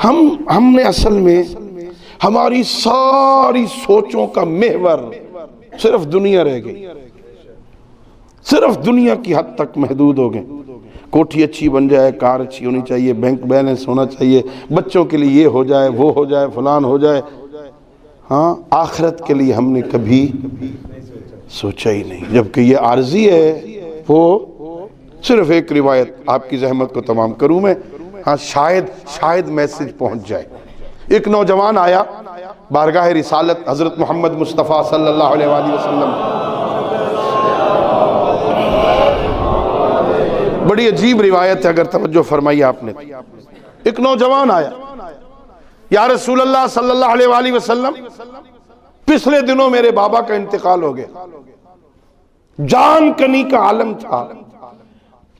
ہم نے اصل میں ہماری ساری سوچوں کا محور صرف دنیا رہ گئی، صرف دنیا کی حد تک محدود ہو گئے۔ کوٹھی اچھی بن جائے، کار اچھی ہونی چاہیے، بینک بیلنس ہونا چاہیے، بچوں کے لیے یہ ہو جائے، وہ ہو جائے، فلان ہو جائے۔ ہاں، آخرت کے لیے ہم نے کبھی سوچا ہی نہیں، جبکہ یہ عارضی ہے۔ وہ صرف ایک روایت آپ کی زحمت کو تمام کروں میں، ہاں شاید میسج پہنچ جائے۔ ایک نوجوان آیا بارگاہ رسالت حضرت محمد مصطفیٰ صلی اللہ علیہ وآلہ وسلم، بڑی عجیب روایت ہے، اگر توجہ فرمائی آپ نے۔ ایک نوجوان آیا، یا رسول اللہ صلی اللہ علیہ وآلہ وسلم، پچھلے دنوں میرے بابا کا انتقال ہو گیا، جان کنی کا عالم تھا۔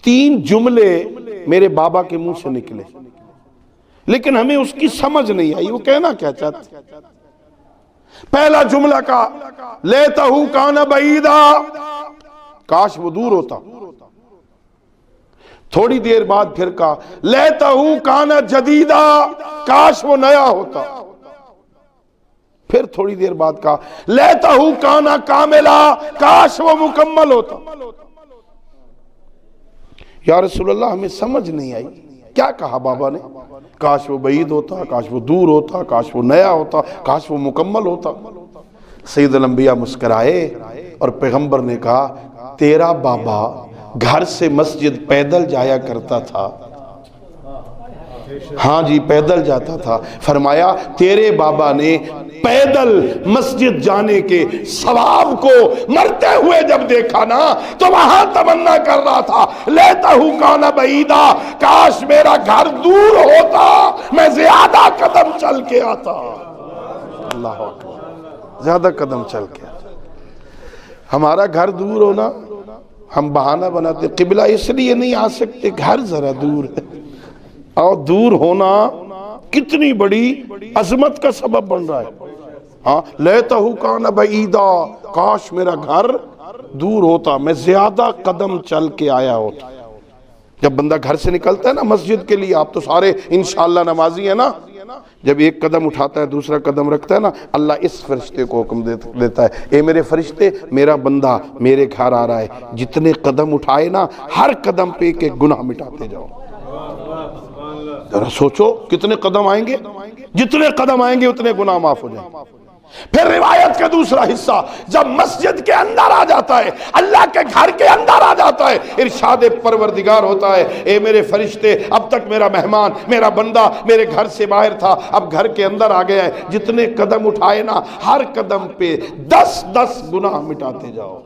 3 جملے میرے بابا کے منہ سے نکلے، لیکن ہمیں اس کی سمجھ نہیں آئی وہ کہنا کیا چاہتا۔ پہلا جملہ کا لیتہو کان بعیدا، کاش وہ دور ہوتا۔ تھوڑی دیر بعد پھر کہا لیتہو کان جدیدا، کاش وہ نیا ہوتا۔ پھر تھوڑی دیر بعد کہا لیتہو کان کاملا، کاش وہ مکمل ہوتا۔ یا رسول اللہ ہمیں سمجھ نہیں آئی، کیا کہا بابا نے؟ کاش وہ بعید ہوتا، کاش وہ دور ہوتا، کاش وہ نیا ہوتا، کاش وہ مکمل ہوتا۔ سید الانبیاء مسکرائے اور پیغمبر نے کہا تیرا بابا گھر سے مسجد پیدل جایا کرتا تھا۔ ہاں جی، پیدل جاتا تھا۔ فرمایا تیرے بابا نے پیدل مسجد جانے کے ثواب کو مرتے ہوئے جب دیکھا نا تو وہاں تمنا کر رہا تھا لیتہو کان بعیدا، کاش میرا گھر دور ہوتا، میں زیادہ قدم چل کے آتا۔ اللہ اکبر، زیادہ قدم چل کے آتا۔ ہمارا گھر دور ہونا ہم بہانہ بناتے، قبلہ اس لیے نہیں آ سکتے، گھر ذرا دور ہے۔ اور دور ہونا کتنی بڑی عظمت کا سبب بن رہا ہے۔ ہاں، لیتہو کان بعیدا، کاش میرا گھر دور ہوتا، میں زیادہ قدم چل کے آیا ہوتا۔ جب بندہ گھر سے نکلتا ہے نا مسجد کے لیے، آپ تو سارے انشاءاللہ نمازی ہیں نا، جب ایک قدم اٹھاتا ہے دوسرا قدم رکھتا ہے نا، اللہ اس فرشتے کو حکم دیتا ہے اے میرے فرشتے، میرا بندہ میرے گھر آ رہا ہے، جتنے قدم اٹھائے نا ہر قدم پہ ایک ایک گناہ مٹاتے جاؤ۔ ذرا سوچو کتنے قدم آئیں گے، جتنے قدم آئیں گے اتنے گناہ معاف ہو جائیں۔ پھر روایت کا دوسرا حصہ جب مسجد کے اندر آ جاتا ہے، اللہ کے گھر کے اندر آ جاتا ہے، ارشاد پروردگار ہوتا ہے اے میرے فرشتے، اب تک میرا مہمان میرا بندہ میرے گھر سے باہر تھا، اب گھر کے اندر آ گیا ہے، جتنے قدم اٹھائے نا ہر قدم پہ 10 گناہ مٹاتے جاؤ۔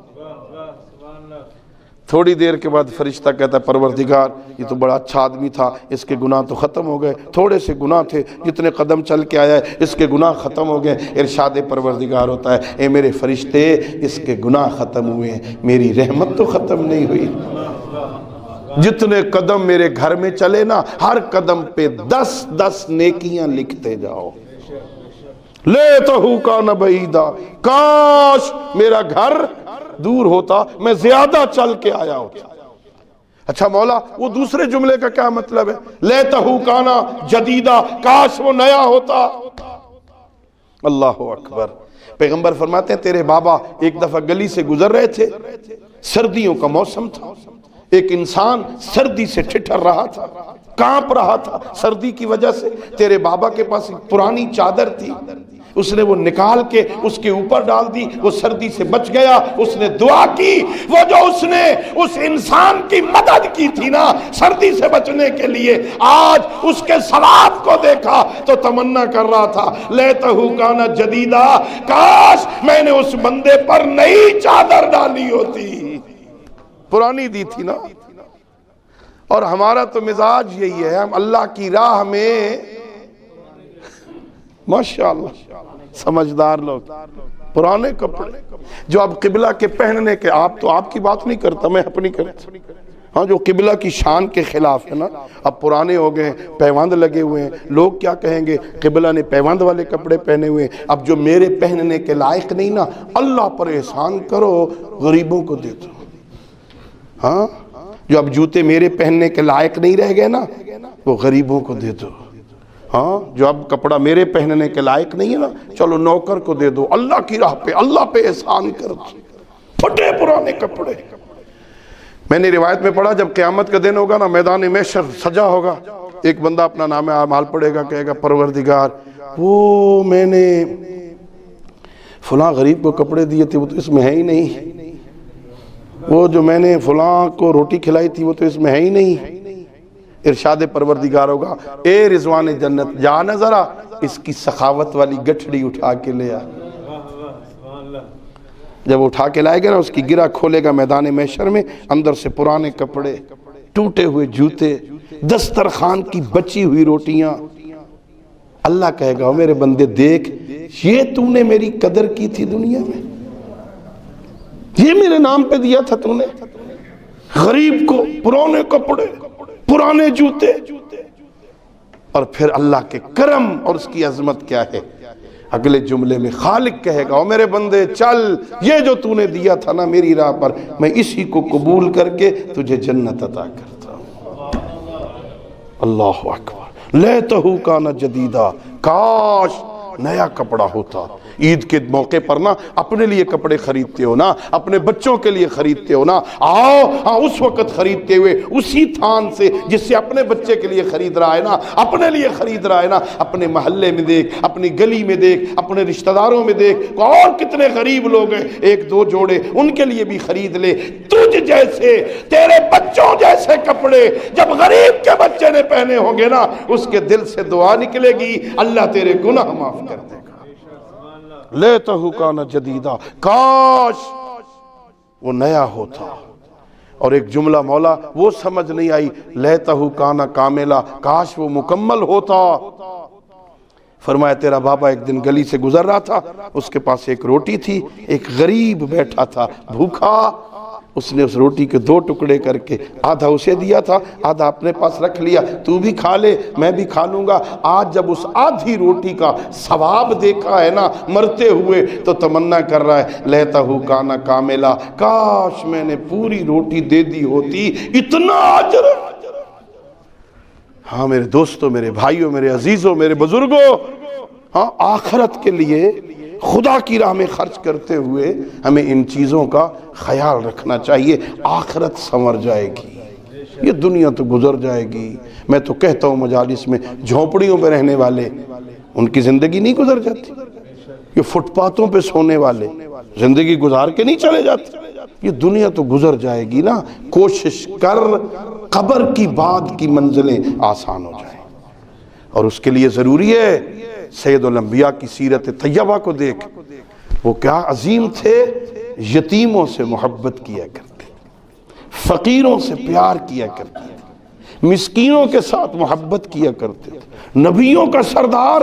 تھوڑی دیر کے بعد فرشتہ کہتا ہے پروردگار یہ تو بڑا اچھا آدمی تھا، اس کے گناہ تو ختم ہو گئے، تھوڑے سے گناہ تھے، جتنے قدم چل کے آیا ہے اس کے گناہ ختم ہو گئے۔ ارشاد پروردگار ہوتا ہے اے میرے فرشتے، اس کے گناہ ختم ہوئے ہیں، میری رحمت تو ختم نہیں ہوئی۔ جتنے قدم میرے گھر میں چلے نا ہر قدم پہ 10 نیکیاں لکھتے جاؤ۔ لیتہو کان بعیدا، کاش میرا گھر دور ہوتا، میں زیادہ چل کے آیا ہوتا۔ اچھا مولا وہ دوسرے جملے کا کیا مطلب ہے؟ لیتہو کان جدیدا، کاش وہ نیا ہوتا۔ اللہ اکبر۔ پیغمبر فرماتے ہیں تیرے بابا ایک دفعہ گلی سے گزر رہے تھے، سردیوں کا موسم تھا، ایک انسان سردی سے ٹھٹھر رہا تھا، کانپ رہا تھا سردی کی وجہ سے۔ تیرے بابا کے پاس ایک پرانی چادر تھی، اس نے وہ نکال کے اس کے اوپر ڈال دی، وہ سردی سے بچ گیا۔ اس نے دعا کی، وہ جو اس نے اس انسان کی مدد کی تھی نا سردی سے بچنے کے لیے، آج اس کے ثواب کو دیکھا تو تمنا کر رہا تھا لیتہو کان جدیدا، کاش میں نے اس بندے پر نئی چادر ڈالی ہوتی، پرانی دی تھی نا۔ اور ہمارا تو مزاج یہی ہے، ہم اللہ کی راہ میں ماشاءاللہ سمجھدار لوگ پرانے کپڑے جو اب قبلہ کے پہننے کے، آپ کی بات نہیں کرتا، میں اپنی کرتا، ہاں جو قبلہ کی شان کے خلاف ہے نا، اب پرانے ہو گئے، پیوند لگے ہوئے ہیں، لوگ کیا کہیں گے قبلہ نے پیوند والے کپڑے پہنے ہوئے ہیں، اب جو میرے پہننے کے لائق نہیں نا، اللہ پر احسان کرو غریبوں کو دے دو۔ ہاں جو اب جوتے میرے پہننے کے لائق نہیں رہ گئے نا، وہ غریبوں کو دے دو۔ ہاں جو اب کپڑا میرے پہننے کے لائق نہیں ہے نا، چلو نوکر کو دے دو، اللہ کی راہ پہ اللہ پہ احسان کر دو، پھٹے پرانے کپڑے۔ میں نے روایت میں پڑھا جب قیامت کا دن ہوگا نا، میدان محشر سجا ہوگا، ایک بندہ اپنا نام اعمال پڑھے گا، کہے گا پروردگار وہ میں نے فلاں غریب کو کپڑے دیے تھے وہ تو اس میں ہے ہی نہیں، وہ جو میں نے فلاں کو روٹی کھلائی تھی وہ تو اس میں ہے ہی نہیں۔ ارشاد پروردگار ہوگا اے رضوان جنت جا نہ ذرا اس کی سخاوت والی گٹھڑی اٹھا کے لے آ۔ جب اٹھا کے لائے گا نا، اس کی گرہ کھولے گا میدان محشر میں، اندر سے پرانے کپڑے، ٹوٹے ہوئے جوتے، دسترخوان کی بچی ہوئی روٹیاں۔ اللہ کہے گا میرے بندے دیکھ، یہ تو نے میری قدر کی تھی دنیا میں، یہ میرے نام پہ دیا تھا تو نے، غریب کو پرانے کپڑے، پرانے جوتے۔ اور پھر اللہ کے کرم اور اس کی عظمت کیا ہے، اگلے جملے میں خالق کہے گا او میرے بندے چل، یہ جو تو نے دیا تھا نا میری راہ پر، میں اسی کو قبول کر کے تجھے جنت عطا کرتا ہوں۔ اللہ اکبر، لیتہو کان جدیدہ، کاش نیا کپڑا ہوتا۔ عید کے موقع پر نا اپنے لیے کپڑے خریدتے ہو نا، اپنے بچوں کے لیے خریدتے ہو نا، آؤ اس وقت خریدتے ہوئے اسی تھان سے جس سے اپنے بچے کے لیے خرید رہا ہے نا، اپنے لیے خرید رہا ہے نا، اپنے محلے میں دیکھ، اپنی گلی میں دیکھ، اپنے رشتہ داروں میں دیکھ، اور کتنے غریب لوگ ہیں، ایک دو جوڑے ان کے لیے بھی خرید لے۔ تجھ جیسے تیرے بچوں جیسے کپڑے جب غریب کے بچے نے پہنے ہوں گے نا، اس کے دل سے دعا نکلے گی اللہ تیرے گناہ معاف کر دے گا۔ لیتہو کان جدیدہ، کاش وہ نیا ہوتا۔ اور ایک جملہ مولا وہ سمجھ نہیں آئی، لیتہو کان کاملا، کاش وہ مکمل ہوتا۔ فرمایا تیرا بابا ایک دن گلی سے گزر رہا تھا، اس کے پاس ایک روٹی تھی، ایک غریب بیٹھا تھا بھوکا، اس نے اس روٹی کے دو ٹکڑے کر کے آدھا اسے دیا تھا، آدھا اپنے پاس رکھ لیا، تو بھی کھا لے میں بھی کھا لوں گا۔ آج جب اس آدھی روٹی کا ثواب دیکھا ہے نا مرتے ہوئے، تو تمنا کر رہا ہے لیتہو کان کاملا، کاش میں نے پوری روٹی دے دی ہوتی، اتنا اجر۔ ہاں میرے دوستوں، میرے بھائیوں، میرے عزیزوں، میرے بزرگوں، ہاں آخرت کے لیے خدا کی راہ میں خرچ کرتے ہوئے ہمیں ان چیزوں کا خیال رکھنا چاہیے۔ آخرت سنور جائے گی، یہ دنیا تو گزر جائے گی۔ میں تو کہتا ہوں مجالس میں جھونپڑیوں پہ رہنے والے، ان کی زندگی نہیں گزر جاتی، یہ فٹ پاتھوں پہ سونے والے زندگی گزار کے نہیں چلے جاتے، یہ دنیا تو گزر جائے گی نا۔ کوشش کر قبر کی بعد کی منزلیں آسان ہو جائیں، اور اس کے لیے ضروری ہے سید الانبیاء کی سیرت طیبہ کو دیکھ، وہ کیا عظیم تھے، یتیموں سے محبت کیا کرتے، فقیروں سے پیار کیا کرتے، مسکینوں کے ساتھ محبت کیا کرتے تھے۔ نبیوں کا سردار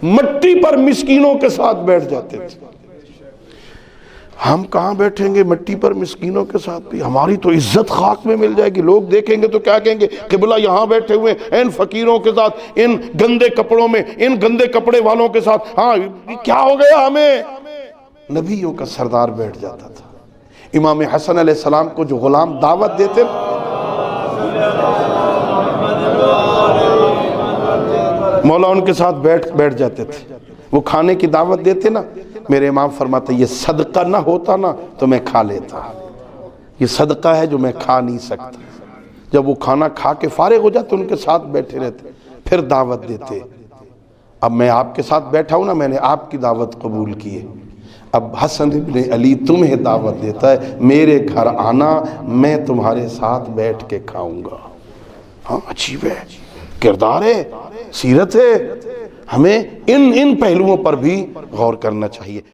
مٹی پر مسکینوں کے ساتھ بیٹھ جاتے تھے۔ ہم کہاں بیٹھیں گے مٹی پر مسکینوں کے ساتھ بھی؟ ہماری تو عزت خاک میں مل جائے گی، لوگ دیکھیں گے تو کیا کہیں گے، قبلہ یہاں بیٹھے ہوئے ان فقیروں کے ساتھ، ان گندے کپڑوں میں، ان گندے کپڑے والوں کے ساتھ، ہاں کیا ہو گیا ہمیں؟ نبیوں کا سردار بیٹھ جاتا تھا۔ امام حسن علیہ السلام کو جو غلام دعوت دیتے، مولا ان کے ساتھ بیٹھ جاتے تھے، وہ کھانے کی دعوت دیتے نا، میرے امام فرماتے یہ صدقہ نہ ہوتا نا تو میں کھا لیتا، یہ صدقہ ہے جو میں کھا نہیں سکتا۔ جب وہ کھانا کھا کے فارغ ہو جاتے ان کے ساتھ بیٹھے رہتے، پھر دعوت دیتے، اب میں آپ کے ساتھ بیٹھا ہوں نا، میں نے آپ کی دعوت قبول کی ہے، اب حسن ابن علی تمہیں دعوت دیتا ہے، میرے گھر آنا، میں تمہارے ساتھ بیٹھ کے کھاؤں گا۔ ہاں عجیب ہے، کردار ہے، سیرت ہے، ہمیں ان پہلوؤں پر بھی غور کرنا چاہیے۔